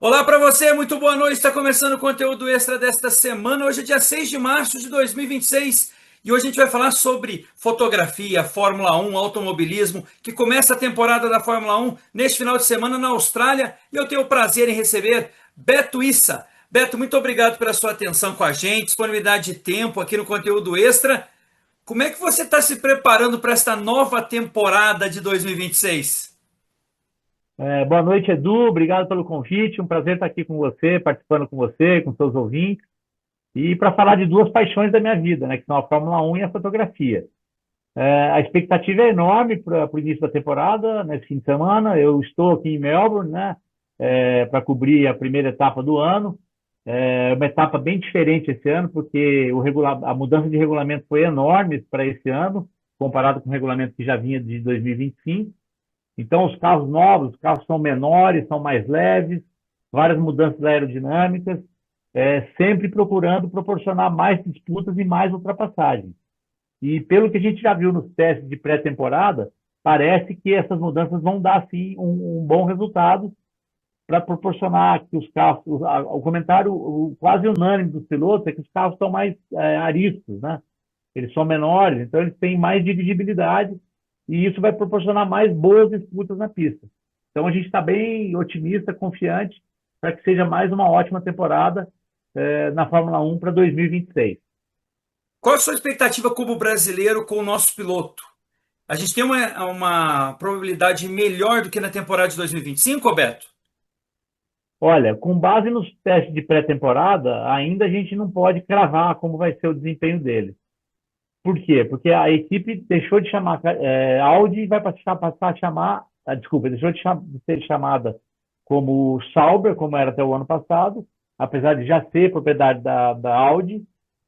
Olá para você, muito boa noite. Está começando o conteúdo extra desta semana. Hoje é dia 6 de março de 2026 e hoje a gente vai falar sobre fotografia, Fórmula 1, automobilismo, que começa a temporada da Fórmula 1 neste final de semana na Austrália e eu tenho o prazer em receber Beto Issa. Beto, muito obrigado pela sua atenção com a gente, disponibilidade de tempo aqui no conteúdo extra. Como é que você está se preparando para esta nova temporada de 2026? Boa noite, Edu. Obrigado pelo convite. Um prazer estar aqui com você, participando com você, com seus ouvintes, e para falar de duas paixões da minha vida, né, que são a Fórmula 1 e a fotografia. A expectativa é enorme para o início da temporada, nesse fim de semana. Eu estou aqui em Melbourne, né, para cobrir a primeira etapa do ano. É uma etapa bem diferente esse ano, porque a mudança de regulamento foi enorme para esse ano, comparado com o regulamento que já vinha de 2025. Então, os carros novos, os carros são menores, são mais leves, várias mudanças aerodinâmicas, sempre procurando proporcionar mais disputas e mais ultrapassagens. E pelo que a gente já viu nos testes de pré-temporada, parece que essas mudanças vão dar, sim, um bom resultado para proporcionar que os carros, o comentário quase unânime dos pilotos é que os carros estão mais ariscos, né? Eles são menores, então eles têm mais dirigibilidade e isso vai proporcionar mais boas disputas na pista. Então a gente está bem otimista, confiante para que seja mais uma ótima temporada na Fórmula 1 para 2026. Qual a sua expectativa como brasileiro com o nosso piloto? A gente tem uma probabilidade melhor do que na temporada de 2025, Roberto? Olha, com base nos testes de pré-temporada, ainda a gente não pode cravar como vai ser o desempenho dele. Por quê? Porque a equipe deixou de chamar Audi e vai passar a chamar, desculpa, deixou de ser chamada como Sauber, como era até o ano passado, apesar de já ser propriedade da Audi,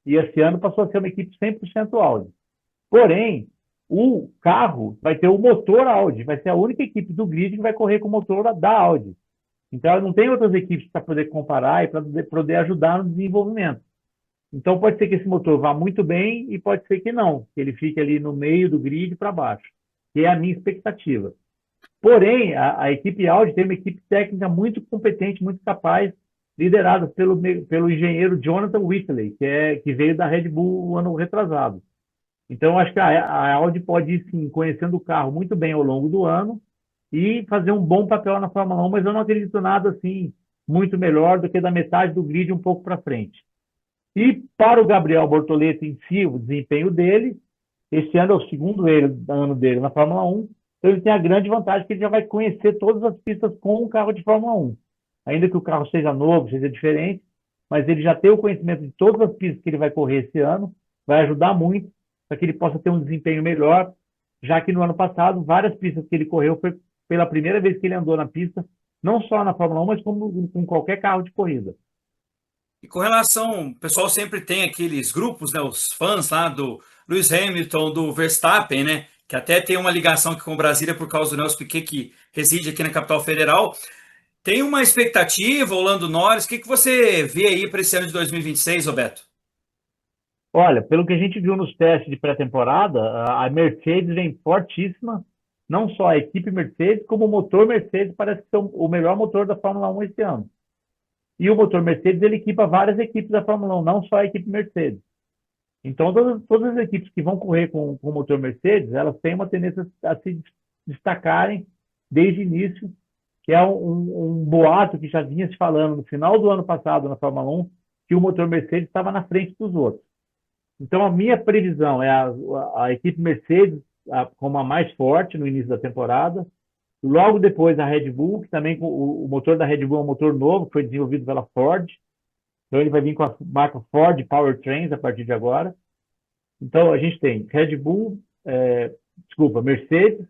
e esse ano passou a ser uma equipe 100% Audi. Porém, o carro vai ter o motor Audi, vai ser a única equipe do grid que vai correr com o motor da Audi. Então, ela não tem outras equipes para poder comparar e para poder ajudar no desenvolvimento. Então pode ser que esse motor vá muito bem e pode ser que não, que ele fique ali no meio do grid para baixo, que é a minha expectativa. Porém, a equipe Audi tem uma equipe técnica muito competente, muito capaz, liderada pelo engenheiro Jonathan Whitley, que veio da Red Bull ano retrasado. Então, acho que a Audi pode ir, sim, conhecendo o carro muito bem ao longo do ano e fazer um bom papel na Fórmula 1, mas eu não acredito nada assim muito melhor do que da metade do grid um pouco para frente. E para o Gabriel Bortoleto em si, o desempenho dele, esse ano é o segundo ano dele na Fórmula 1, então ele tem a grande vantagem que ele já vai conhecer todas as pistas com o carro de Fórmula 1. Ainda que o carro seja novo, seja diferente, mas ele já tem o conhecimento de todas as pistas que ele vai correr esse ano, vai ajudar muito para que ele possa ter um desempenho melhor, já que no ano passado, várias pistas que ele correu foi pela primeira vez que ele andou na pista, não só na Fórmula 1, mas como com qualquer carro de corrida. E com relação, o pessoal sempre tem aqueles grupos, né, os fãs lá do Lewis Hamilton, do Verstappen, né, que até tem uma ligação aqui com Brasília por causa do Nelson Piquet, que reside aqui na capital federal. Tem uma expectativa, Orlando Norris, o que você vê aí para esse ano de 2026, Roberto? Olha, pelo que a gente viu nos testes de pré-temporada, a Mercedes vem fortíssima, não só a equipe Mercedes, como o motor Mercedes parece ser o melhor motor da Fórmula 1 esse ano. E o motor Mercedes ele equipa várias equipes da Fórmula 1, não só a equipe Mercedes. Então, todas as equipes que vão correr com o motor Mercedes, elas têm uma tendência a se destacarem desde o início, que é um boato que já vinha se falando no final do ano passado na Fórmula 1, que o motor Mercedes estava na frente dos outros. Então, a minha previsão é a equipe Mercedes como a mais forte no início da temporada. Logo depois, a Red Bull, que também o motor da Red Bull é um motor novo, que foi desenvolvido pela Ford. Então, ele vai vir com a marca Ford Powertrains a partir de agora. Então, a gente tem Red Bull, desculpa, Mercedes,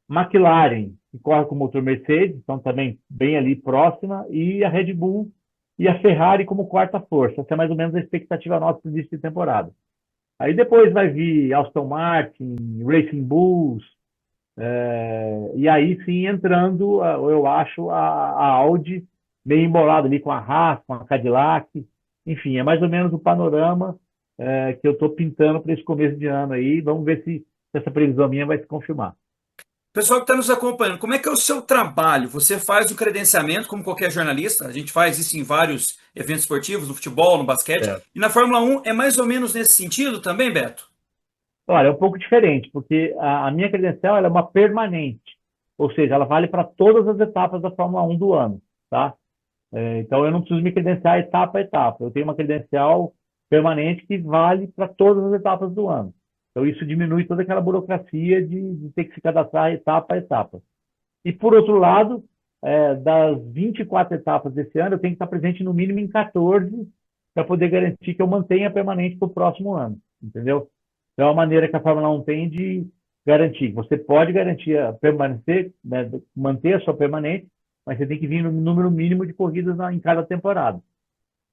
McLaren, que corre com o motor Mercedes, então também bem ali próxima, e a Red Bull e a Ferrari como quarta força. Essa é mais ou menos a expectativa nossa para o início de temporada. Aí depois vai vir Aston Martin, Racing Bulls, e aí sim entrando, eu acho, a Audi meio embolada ali com a Haas, com a Cadillac. Enfim, é mais ou menos o panorama que eu estou pintando para esse começo de ano aí. Vamos ver se essa previsão minha vai se confirmar. Pessoal que está nos acompanhando, como é que é o seu trabalho? Você faz o credenciamento, como qualquer jornalista, a gente faz isso em vários eventos esportivos, no futebol, no basquete, Certo. e na Fórmula 1 é mais ou menos nesse sentido também, Beto? Olha, é um pouco diferente, porque a minha credencial ela é uma permanente, ou seja, ela vale para todas as etapas da Fórmula 1 do ano, tá? Então eu não preciso me credenciar etapa a etapa. Eu tenho uma credencial permanente que vale para todas as etapas do ano. Então isso diminui toda aquela burocracia de ter que se cadastrar etapa a etapa. E por outro lado, das 24 etapas desse ano, eu tenho que estar presente no mínimo em 14 para poder garantir que eu mantenha permanente para o próximo ano, entendeu? Então é uma maneira que a Fórmula 1 tem de garantir. Você pode garantir permanecer, né, manter a sua permanente, mas você tem que vir no número mínimo de corridas em cada temporada.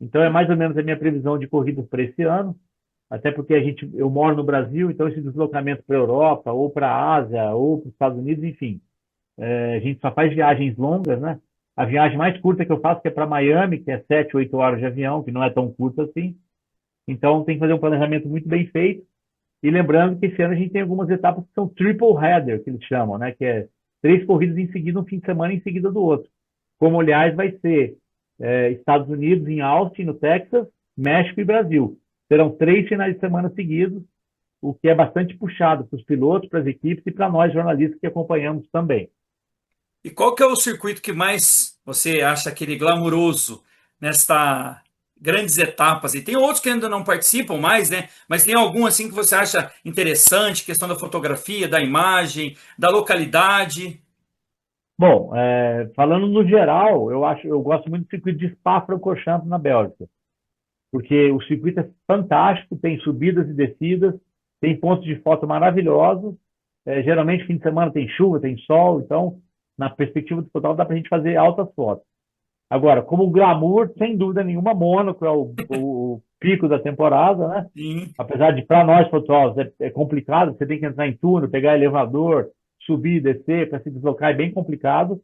Então é mais ou menos a minha previsão de corridas para esse ano, até porque eu moro no Brasil, então esse deslocamento para a Europa, ou para a Ásia, ou para os Estados Unidos, enfim, a gente só faz viagens longas, né? A viagem mais curta que eu faço que é para Miami, que é 7, 8 horas de avião, que não é tão curto assim. Então tem que fazer um planejamento muito bem feito. E lembrando que esse ano a gente tem algumas etapas que são triple header, que eles chamam, né? Que é 3 corridas em seguida, um fim de semana em seguida do outro. Como, aliás, vai ser Estados Unidos em Austin, no Texas, México e Brasil. Serão 3 finais de semana seguidos, o que é bastante puxado para os pilotos, para as equipes e para nós jornalistas que acompanhamos também. E qual que é o circuito que mais você acha aquele glamuroso nesta grandes etapas? E tem outros que ainda não participam mais, né? Mas tem algum assim que você acha interessante, questão da fotografia, da imagem, da localidade? Bom, falando no geral, eu gosto muito do circuito de Spa-Francorchamps na Bélgica, porque o circuito é fantástico, tem subidas e descidas, tem pontos de foto maravilhosos. Geralmente, fim de semana tem chuva, tem sol, então, na perspectiva do total, dá para a gente fazer altas fotos. Agora, como glamour, sem dúvida nenhuma, Mônaco é o pico da temporada, né? Sim. Apesar de, para nós fotógrafos, é complicado, você tem que entrar em túnel, pegar elevador, subir, descer, para se deslocar, é bem complicado,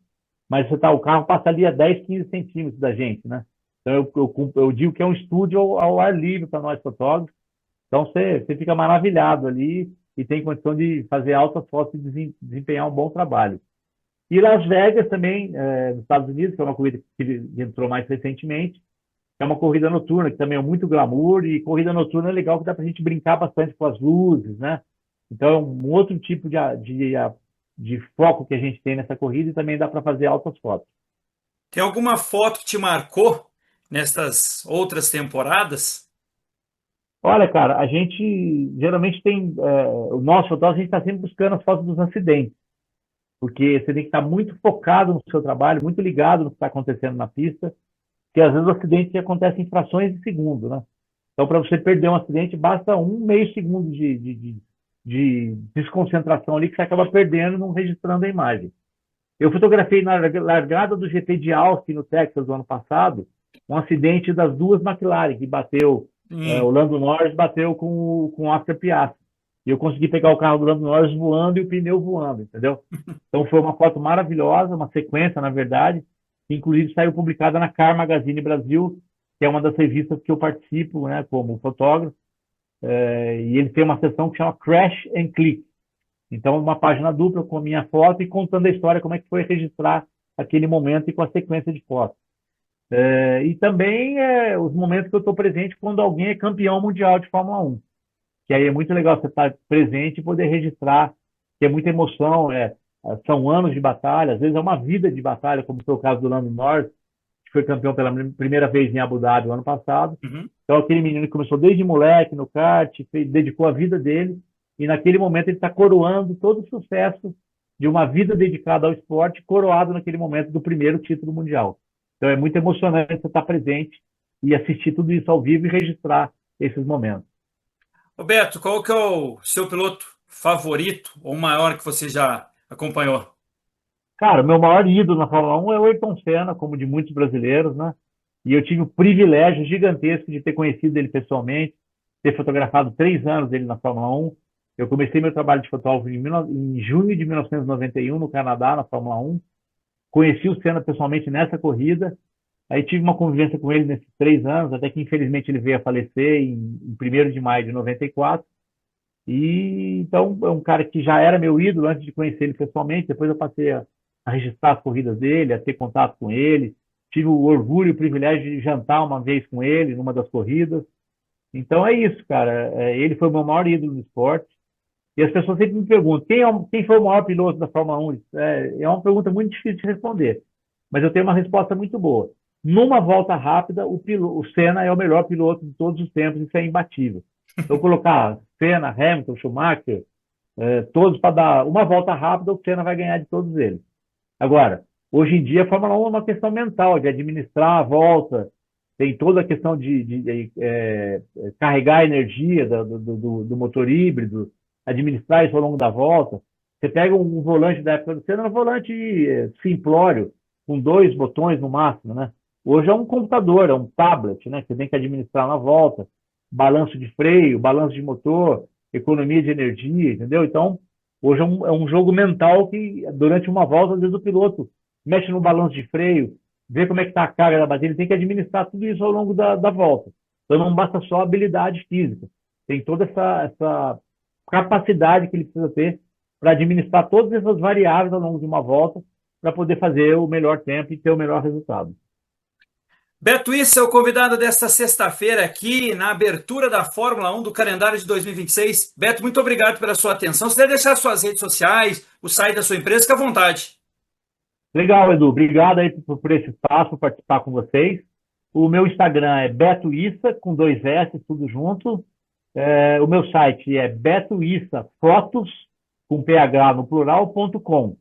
mas o carro passa ali a 10, 15 centímetros da gente, né? Então, eu digo que é um estúdio ao ar livre para nós fotógrafos, então você fica maravilhado ali e tem condição de fazer altas fotos e desempenhar um bom trabalho. E Las Vegas também, nos Estados Unidos, que é uma corrida que entrou mais recentemente, é uma corrida noturna, que também é muito glamour, e corrida noturna é legal que dá para a gente brincar bastante com as luzes, né? Então é um outro tipo de foco que a gente tem nessa corrida e também dá para fazer altas fotos. Tem alguma foto que te marcou nestas outras temporadas? Olha, cara, a gente geralmente tem, o nosso fotógrafo, a gente está sempre buscando as fotos dos acidentes, porque você tem que estar muito focado no seu trabalho, muito ligado no que está acontecendo na pista, porque às vezes o acidente acontece em frações de segundo, né? Então, para você perder um acidente, basta um meio segundo de desconcentração ali que você acaba perdendo, não registrando a imagem. Eu fotografei na largada do GP de Austin, no Texas, do ano passado, um acidente das duas McLaren, que bateu, o Sim. Lando Norris bateu com o Oscar Piastri. E eu consegui pegar o carro do Lando Norris voando e o pneu voando, entendeu? Então foi uma foto maravilhosa, uma sequência, na verdade, que inclusive saiu publicada na Car Magazine Brasil, que é uma das revistas que eu participo, né, como fotógrafo, e ele tem uma seção que chama Crash and Click. Então, uma página dupla com a minha foto e contando a história, como é que foi registrar aquele momento e com a sequência de fotos. E também os momentos que eu estou presente quando alguém é campeão mundial de Fórmula 1. Que aí é muito legal você estar presente e poder registrar, que é muita emoção, são anos de batalha, às vezes é uma vida de batalha, como foi o caso do Lando Norris, que foi campeão pela primeira vez em Abu Dhabi no ano passado. Uhum. Então, aquele menino que começou desde moleque no kart, dedicou a vida dele, e naquele momento ele está coroando todo o sucesso de uma vida dedicada ao esporte, coroado naquele momento do primeiro título mundial. Então, é muito emocionante você estar presente e assistir tudo isso ao vivo e registrar esses momentos. Roberto, qual que é o seu piloto favorito ou maior que você já acompanhou? Cara, o meu maior ídolo na Fórmula 1 é o Ayrton Senna, como de muitos brasileiros, né? E eu tive o privilégio gigantesco de ter conhecido ele pessoalmente, ter fotografado 3 anos dele na Fórmula 1. Eu comecei meu trabalho de fotógrafo em junho de 1991, no Canadá, na Fórmula 1. Conheci o Senna pessoalmente nessa corrida. Aí tive uma convivência com ele nesses 3 anos, até que infelizmente ele veio a falecer em 1º de maio de 94. E então é um cara que já era meu ídolo antes de conhecer ele pessoalmente. Depois eu passei a registrar as corridas dele, a ter contato com ele. Tive o orgulho e o privilégio de jantar uma vez com ele numa das corridas. Então é isso, cara. Ele foi o meu maior ídolo no esporte. E as pessoas sempre me perguntam, quem foi o maior piloto da Fórmula 1? É uma pergunta muito difícil de responder, mas eu tenho uma resposta muito boa. Numa volta rápida, o Senna é o melhor piloto de todos os tempos, isso é imbatível. Então, colocar Senna, Hamilton, Schumacher, todos para dar uma volta rápida, o Senna vai ganhar de todos eles. Agora, hoje em dia, a Fórmula 1 é uma questão mental, de administrar a volta, tem toda a questão de carregar a energia do motor híbrido, administrar isso ao longo da volta. Você pega um volante da época do Senna, era um volante simplório, com dois botões no máximo, né? Hoje é um computador, é um tablet, né? Que você tem que administrar na volta, balanço de freio, balanço de motor, economia de energia, entendeu? Então, hoje é um jogo mental que, durante uma volta, às vezes o piloto mexe no balanço de freio, vê como é que está a carga da bateria, ele tem que administrar tudo isso ao longo da volta. Então não basta só habilidade física, tem toda essa capacidade que ele precisa ter para administrar todas essas variáveis ao longo de uma volta para poder fazer o melhor tempo e ter o melhor resultado. Beto Issa é o convidado desta sexta-feira aqui na abertura da Fórmula 1 do calendário de 2026. Beto, muito obrigado pela sua atenção. Se quiser deixar suas redes sociais, o site da sua empresa, fique à vontade. Legal, Edu. Obrigado aí por esse espaço, por participar com vocês. O meu Instagram é Beto Issa, com dois S, tudo junto. O meu site é betoissafotos, com PH no plural.com.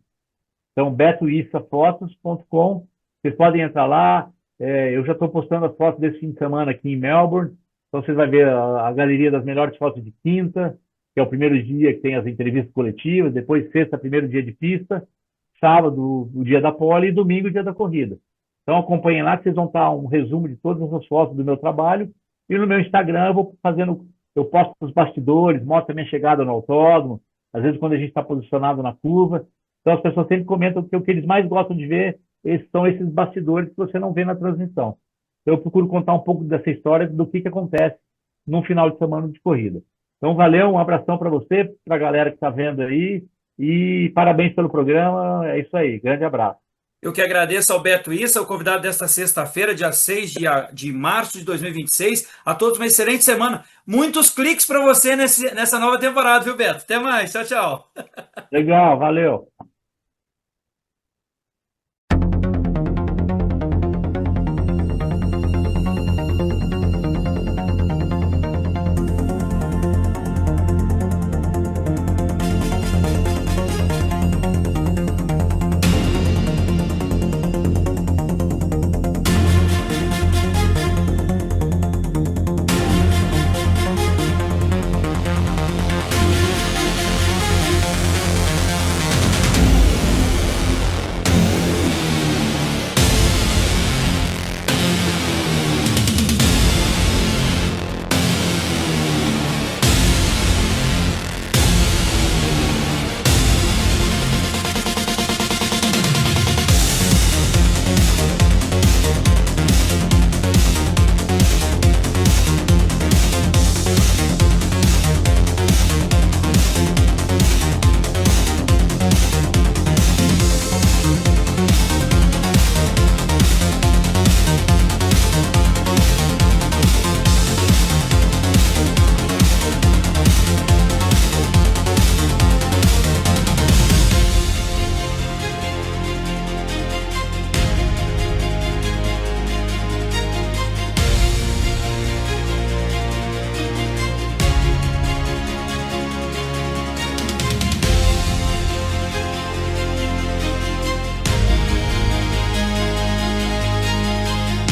Então, betoissafotos.com. Vocês podem entrar lá. Eu já estou postando as fotos desse fim de semana aqui em Melbourne. Então, vocês vão ver a galeria das melhores fotos de quinta, que é o primeiro dia que tem as entrevistas coletivas. Depois, sexta, primeiro dia de pista. Sábado, o dia da pole, e domingo, o dia da corrida. Então, acompanhem lá, que vocês vão estar um resumo de todas as fotos do meu trabalho. E no meu Instagram, eu posto os bastidores, mostro a minha chegada no autódromo, às vezes quando a gente está posicionado na curva. Então, as pessoas sempre comentam que o que eles mais gostam de ver são esses bastidores que você não vê na transmissão. Então, eu procuro contar um pouco dessa história, do que acontece num final de semana de corrida. Então, valeu, um abração para você, para a galera que está vendo aí, e parabéns pelo programa. É isso aí, grande abraço. Eu que agradeço ao Beto Issa, o convidado desta sexta-feira, dia 6 de março de 2026. A todos uma excelente semana. Muitos cliques para você nessa nova temporada, viu, Beto? Até mais. Tchau, tchau. Legal, valeu.